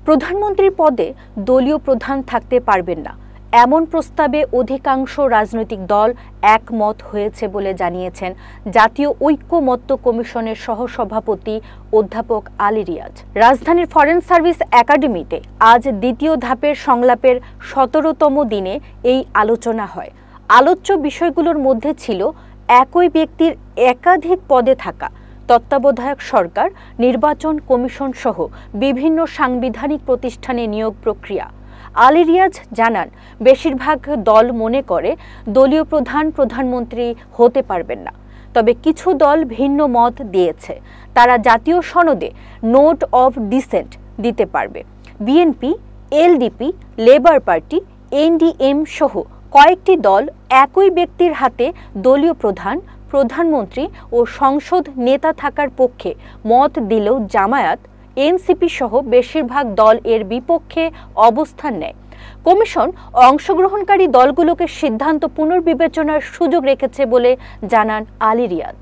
প্রধানমন্ত্রীর পদে দলীয় প্রধান থাকতে পারবেন না এমন প্রস্তাবে অধিকাংশ রাজনৈতিক দল একমত হয়েছে বলে জানিয়েছেন জাতীয় ঐক্যমত্য কমিশনের সহসভাপতি অধ্যাপক আলী রিয়াজ। রাজধানীর ফরেন সার্ভিস একাডেমিতে আজ দ্বিতীয় ধাপের সংলাপের ১৭তম দিনে এই আলোচনা হয়। আলোচ্য বিষয়গুলোর মধ্যে ছিল একই ব্যক্তির একাধিক পদে থাকা, তত্ত্বাবধায়ক সরকার, নির্বাচন কমিশন সহ বিভিন্ন সাংবিধানিক প্রতিষ্ঠানে নিয়োগ প্রক্রিয়া। আলী রিয়াজ জানান, বেশিরভাগ দল মনে করে দলীয় প্রধান প্রধানমন্ত্রী হতে পারবেন না, তবে কিছু দল ভিন্ন মত দিয়েছে। তারা জাতীয় সনদে নোট অব ডিসেন্ট দিতে পারবে। BNP, LDP, labour party, NDM সহ কয়েকটি দল একই ব্যক্তির হাতে দলীয় প্রধান, প্রধানমন্ত্রী ও সংসদ নেতা থাকার পক্ষে মত দিলেও জামায়াত, এনসিপি সহ বেশিরভাগ দল এর বিপক্ষে অবস্থান নেয়। কমিশন অংশগ্রহণকারী দলগুলোকে সিদ্ধান্ত পুনর্বিবেচনার সুযোগ রেখেছে বলে জানান আলী রিয়াজ।